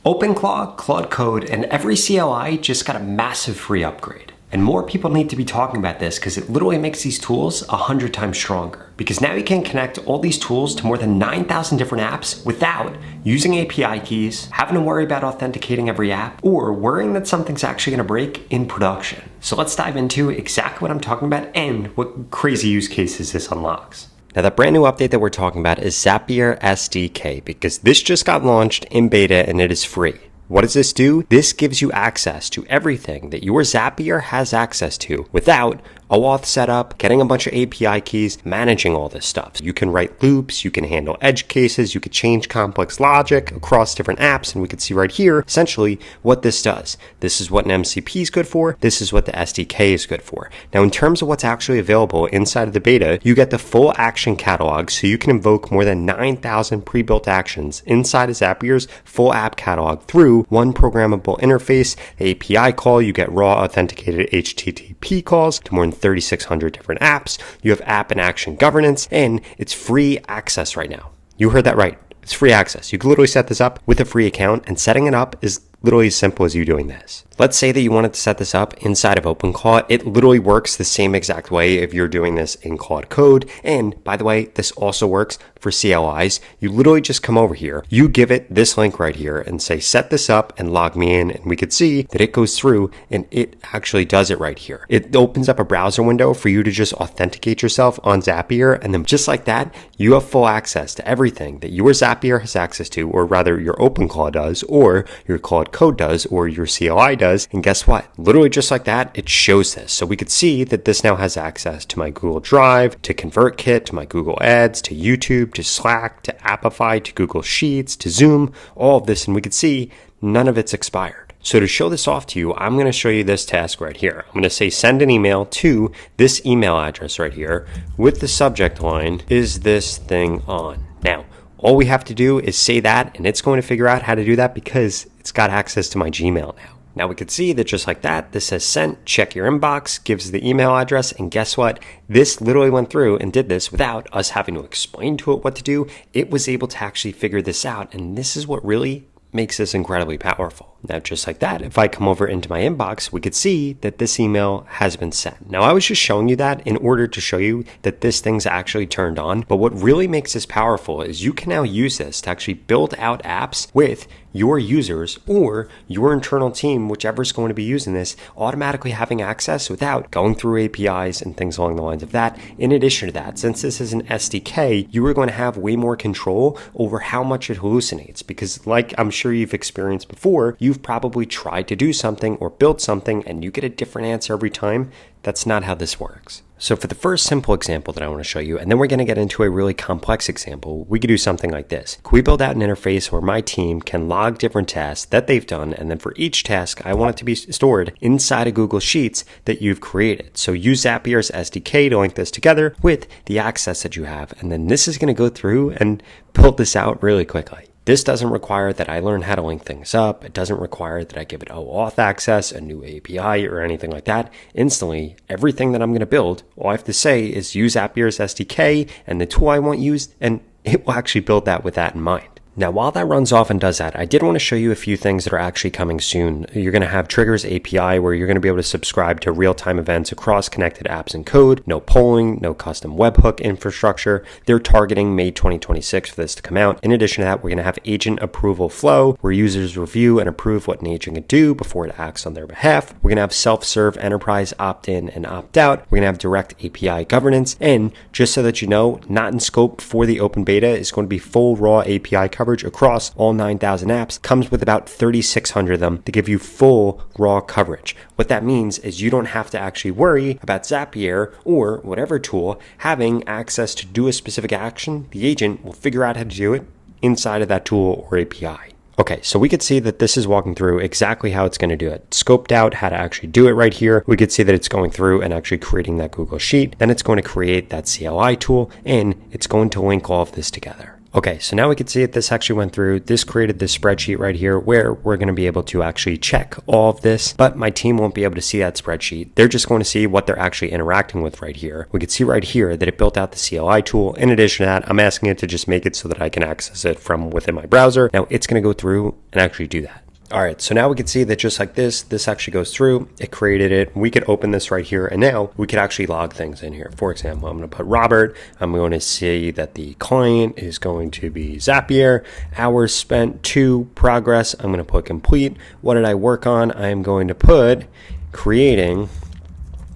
OpenClaw, Claude Code, and every CLI just got a massive free upgrade. And more people need to be talking about this because it literally makes these tools 100 times stronger. Because now you can connect all these tools to more than 9,000 different apps without using API keys, having to worry about authenticating every app, or worrying that something's actually going to break in production. So let's dive into exactly what I'm talking about and what crazy use cases this unlocks. Now, that brand new update that we're talking about is Zapier SDK because this just got launched in beta and it is free. What does this do? This gives you access to everything that your Zapier has access to without oAuth setup, getting a bunch of API keys, managing all this stuff. You can write loops, you can handle edge cases, you could change complex logic across different apps, and we can see right here essentially what this does. This is what an MCP is good for, this is what the SDK is good for. Now, in terms of what's actually available inside of the beta, you get the full action catalog, so you can invoke more than 9,000 pre-built actions inside of Zapier's full app catalog through one programmable interface, the API call, you get raw authenticated HTTP calls to more than 3,600 different apps. You have app and action governance, and it's free access right now. You heard that right. It's free access. You can literally set this up with a free account, and setting it up is literally as simple as you doing this. Let's say that you wanted to set this up inside of OpenClaw. It literally works the same exact way if you're doing this in Claude Code. And by the way, this also works for CLIs. You literally just come over here, you give it this link right here and say, set this up and log me in. And we could see that it goes through and it actually does it right here. It opens up a browser window for you to just authenticate yourself on Zapier. And then just like that, you have full access to everything that your Zapier has access to, or rather your OpenClaw does, or your Claude Code does, or your CLI does. And guess what? Literally just like that, it shows this. So we could see that this now has access to my Google Drive, to ConvertKit, to my Google Ads, to YouTube, to Slack, to Appify, to Google Sheets, to Zoom, all of this. And we could see none of it's expired. So to show this off to you, I'm going to show you this task right here. I'm going to say send an email to this email address right here with the subject line, is this thing on? Now, all we have to do is say that, and it's going to figure out how to do that because it's got access to my Gmail now. Now we could see that just like that, this says sent, check your inbox, gives the email address, and guess what? This literally went through and did this without us having to explain to it what to do. It was able to actually figure this out, and this is what really makes this incredibly powerful. Now, just like that, if I come over into my inbox, we could see that this email has been sent. Now, I was just showing you that in order to show you that this thing's actually turned on. But what really makes this powerful is you can now use this to actually build out apps with your users or your internal team, whichever's going to be using this, automatically having access without going through APIs and things along the lines of that. In addition to that, since this is an SDK, you are going to have way more control over how much it hallucinates, because like I'm sure you've experienced before, you've probably tried to do something or build something and you get a different answer every time. That's not how this works. So for the first simple example that I want to show you, and then we're going to get into a really complex example, we could do something like this. Can we build out an interface where my team can log different tasks that they've done, and then for each task, I want it to be stored inside of Google Sheets that you've created. So use Zapier's SDK to link this together with the access that you have, and then this is going to go through and build this out really quickly. This doesn't require that I learn how to link things up. It doesn't require that I give it oAuth access, a new API, or anything like that. Instantly, everything that I'm going to build, all I have to say is use Zapier's SDK and the tool I want used, and it will actually build that with that in mind. Now, while that runs off and does that, I did want to show you a few things that are actually coming soon. You're going to have Triggers API where you're going to be able to subscribe to real-time events across connected apps and code. No polling, no custom webhook infrastructure. They're targeting May 2026 for this to come out. In addition to that, we're going to have agent approval flow where users review and approve what an agent can do before it acts on their behalf. We're going to have self-serve enterprise opt-in and opt-out. We're going to have direct API governance. And just so that you know, not in scope for the open beta is going to be full raw API coverage across all 9,000 apps. Comes with about 3,600 of them to give you full raw coverage. What that means is you don't have to actually worry about Zapier or whatever tool having access to do a specific action. The agent will figure out how to do it inside of that tool or API. Okay, so we could see that this is walking through exactly how it's going to do it. Scoped out how to actually do it right here. We could see that it's going through and actually creating that Google Sheet. Then it's going to create that CLI tool and it's going to link all of this together. Okay, so now we can see that this actually went through. This created this spreadsheet right here where we're going to be able to actually check all of this, but my team won't be able to see that spreadsheet. They're just going to see what they're actually interacting with right here. We can see right here that it built out the CLI tool. In addition to that, I'm asking it to just make it so that I can access it from within my browser. Now it's going to go through and actually do that. All right, so now we can see that just like this actually goes through, it created it. We could open this right here, and now we could actually log things in here. For example, I'm going to put Robert. I'm going to see that the client is going to be Zapier. Hours spent 2, progress. I'm going to put complete. What did I work on? I'm going to put creating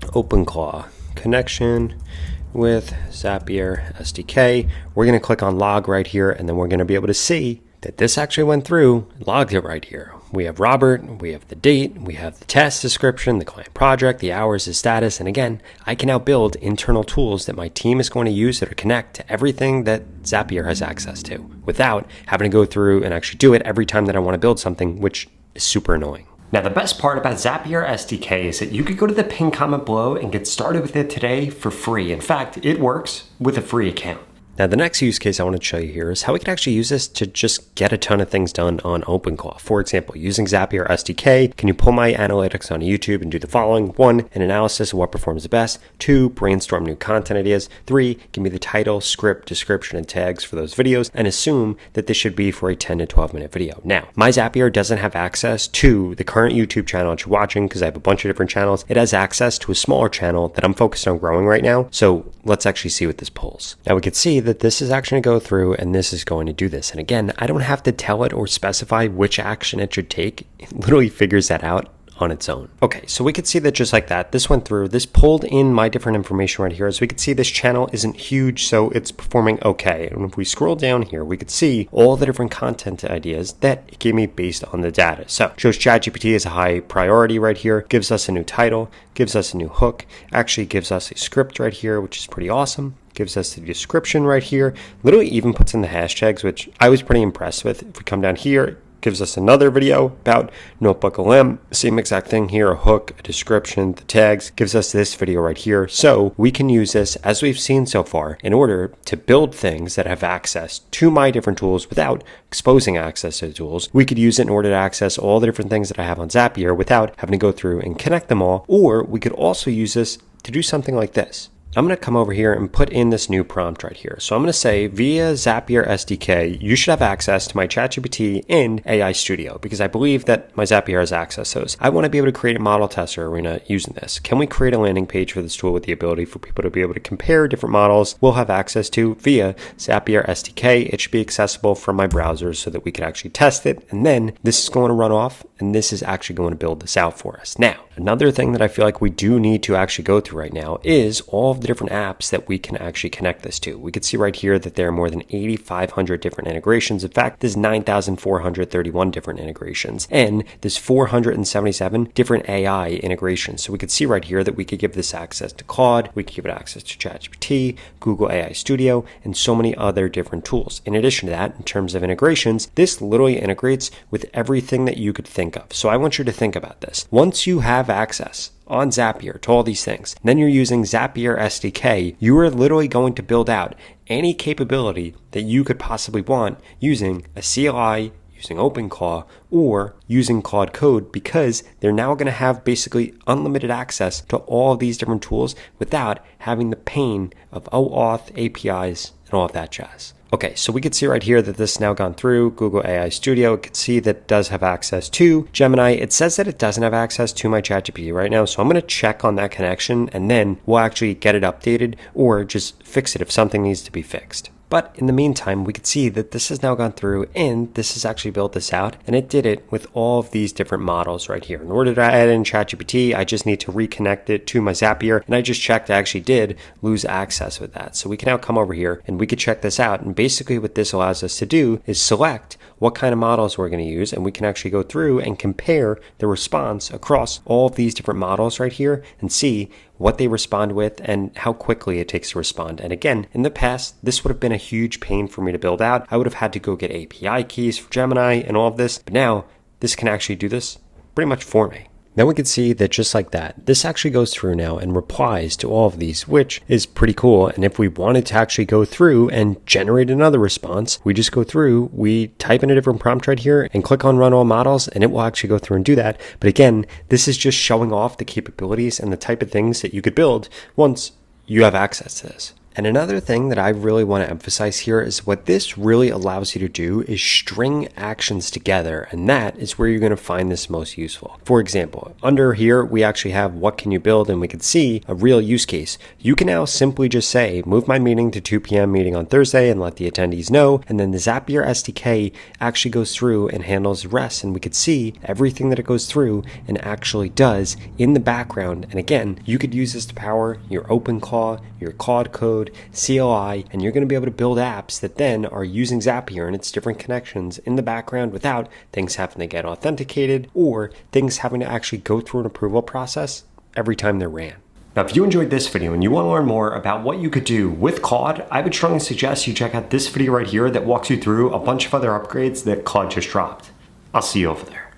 OpenClaw connection with Zapier SDK. We're going to click on log right here, and then we're going to be able to see that this actually went through, logged it right here. We have Robert, we have the date, we have the task description, the client project, the hours, the status, and again, I can now build internal tools that my team is going to use that are connect to everything that Zapier has access to without having to go through and actually do it every time that I want to build something, which is super annoying. Now, the best part about Zapier SDK is that you could go to the pinned comment below and get started with it today for free. In fact, it works with a free account. Now, the next use case I want to show you here is how we can actually use this to just get a ton of things done on OpenClaw. For example, using Zapier SDK, can you pull my analytics on YouTube and do the following? 1, an analysis of what performs the best. 2, brainstorm new content ideas. 3, give me the title, script, description, and tags for those videos, and assume that this should be for a 10 to 12 minute video. Now, my Zapier doesn't have access to the current YouTube channel that you're watching because I have a bunch of different channels. It has access to a smaller channel that I'm focused on growing right now. So let's actually see what this pulls. Now, we can see that this is actually going to go through and this is going to do this. And again, I don't have to tell it or specify which action it should take. It literally figures that out on its own. Okay, so we could see that just like that, this went through, this pulled in my different information right here. As we could see, this channel isn't huge, so it's performing okay. And if we scroll down here, we could see all the different content ideas that it gave me based on the data. So shows ChatGPT as a high priority right here, gives us a new title, gives us a new hook, actually gives us a script right here, which is pretty awesome. Gives us the description right here, literally even puts in the hashtags, which I was pretty impressed with. If we come down here, gives us another video about Notebook LM, same exact thing here, a hook, a description, the tags, gives us this video right here. So we can use this, as we've seen so far, in order to build things that have access to my different tools without exposing access to the tools. We could use it in order to access all the different things that I have on Zapier without having to go through and connect them all, or we could also use this to do something like this. I'm going to come over here and put in this new prompt right here. So I'm going to say via Zapier SDK, you should have access to my ChatGPT and AI Studio because I believe that my Zapier has access to those. I want to be able to create a model tester arena using this. Can we create a landing page for this tool with the ability for people to be able to compare different models we'll have access to via Zapier SDK? It should be accessible from my browser so that we can actually test it. And then this is going to run off and this is actually going to build this out for us. Now, another thing that I feel like we do need to actually go through right now is all of the different apps that we can actually connect this to. We can see right here that there are more than 8,500 different integrations. In fact, there's 9,431 different integrations, and there's 477 different AI integrations. So we could see right here that we could give this access to Claude, we could give it access to ChatGPT, Google AI Studio, and so many other different tools. In addition to that, in terms of integrations, this literally integrates with everything that you could think of. So I want you to think about this. Once you have access on Zapier to all these things, then you're using Zapier SDK, you are literally going to build out any capability that you could possibly want using a CLI, using OpenClaw, or using Claude Code, because they're now going to have basically unlimited access to all of these different tools without having the pain of oAuth, APIs, and all of that jazz. Okay, so we could see right here that this has now gone through Google AI Studio. It could see that it does have access to Gemini. It says that it doesn't have access to my ChatGPT right now, so I'm going to check on that connection and then we'll actually get it updated or just fix it if something needs to be fixed. But in the meantime, we could see that this has now gone through and this has actually built this out, and it did it with all of these different models right here. In order to add in ChatGPT, I just need to reconnect it to my Zapier, and I just checked I actually did lose access with that. So we can now come over here and we could check this out, and basically what this allows us to do is select what kind of models we're going to use, and we can actually go through and compare the response across all of these different models right here and see what they respond with and how quickly it takes to respond. And again, in the past, this would have been a huge pain for me to build out. I would have had to go get API keys for Gemini and all of this, but now this can actually do this pretty much for me. Then we can see that just like that, this actually goes through now and replies to all of these, which is pretty cool. And if we wanted to actually go through and generate another response, we just go through, we type in a different prompt right here and click on run all models, and it will actually go through and do that. But again, this is just showing off the capabilities and the type of things that you could build once you have access to this. And another thing that I really want to emphasize here is what this really allows you to do is string actions together, and that is where you're going to find this most useful. For example, under here, we actually have what can you build, and we can see a real use case. You can now simply just say, move my meeting to 2 p.m. meeting on Thursday and let the attendees know, and then the Zapier SDK actually goes through and handles the rest, and we could see everything that it goes through and actually does in the background. And again, you could use this to power your OpenClaw, your Claude Code, CLI, and you're going to be able to build apps that then are using Zapier and its different connections in the background without things having to get authenticated or things having to actually go through an approval process every time they're ran. Now, if you enjoyed this video and you want to learn more about what you could do with Claude, I would strongly suggest you check out this video right here that walks you through a bunch of other upgrades that Claude just dropped. I'll see you over there.